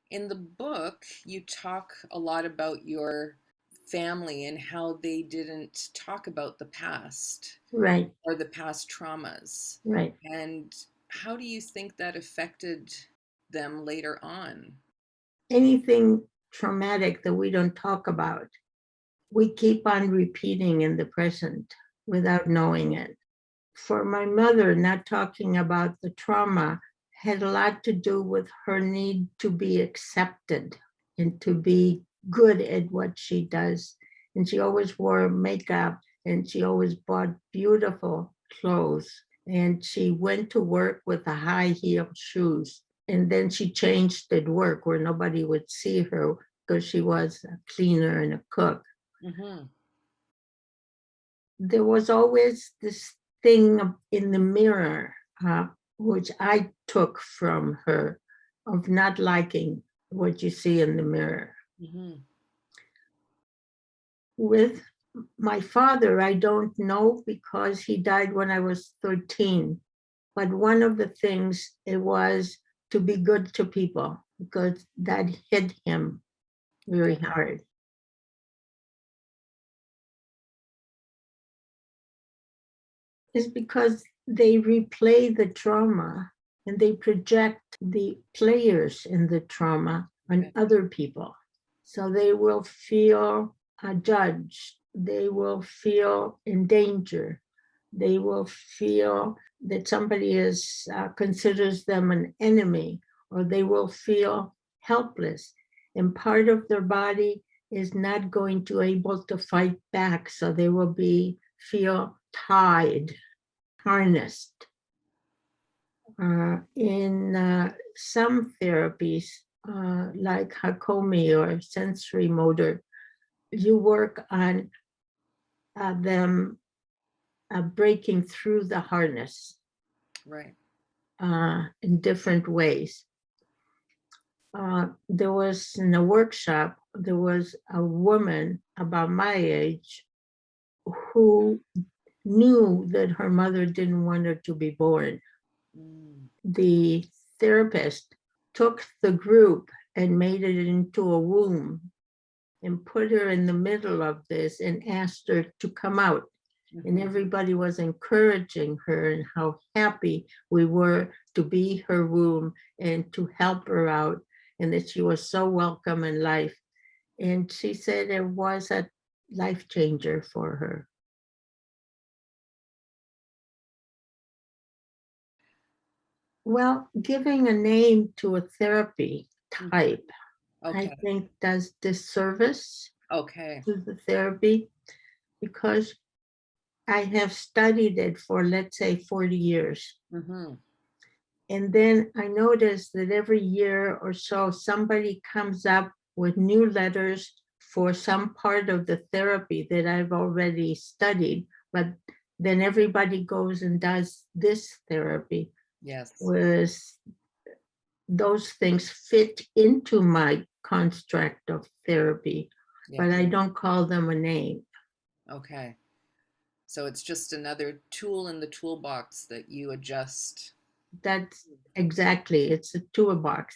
In the book, you talk a lot about your family and how they didn't talk about the past Right, or the past traumas. right. And how do you think that affected them later on? Anything traumatic that we don't talk about, we keep on repeating in the present without knowing it. For my mother, not talking about the trauma had a lot to do with her need to be accepted and to be good at what she does. And she always wore makeup and she always bought beautiful clothes. And she went to work with the high heeled shoes. And then she changed at work where nobody would see her because she was a cleaner and a cook. Mm-hmm. There was always this thing in the mirror, which I took from her, of not liking what you see in the mirror. Mm-hmm. With my father, I don't know because he died when I was 13. But one of the things it was to be good to people because that hit him very hard. Is because they replay the trauma and they project the players in the trauma on Okay. other people. So they will feel judged, they will feel in danger, they will feel that somebody is considers them an enemy, or they will feel helpless. And part of their body is not going to able to fight back, so they will be feel tied, harnessed. In some therapies, like Hakomi or sensory motor, you work on them breaking through the harness Right. in different ways. There was in a workshop, there was a woman about my age who knew that her mother didn't want her to be born. Mm. The therapist took the group and made it into a womb and put her in the middle of this and asked her to come out. And Mm-hmm. everybody was encouraging her and how happy we were to be her womb and to help her out, and that she was so welcome in life. And she said it was a life changer for her. Well, giving a name to a therapy type, I Okay. think, does disservice Okay. to the therapy because I have studied it for, let's say, 40 years. Mm-hmm. And then I noticed that every year or so, somebody comes up with new letters for some part of the therapy that I've already studied, but then everybody goes and does this therapy, Yes. whereas those things fit into my construct of therapy, but Yes. I don't call them a name. Okay. So it's just another tool in the toolbox that you adjust. That's exactly, it's a toolbox.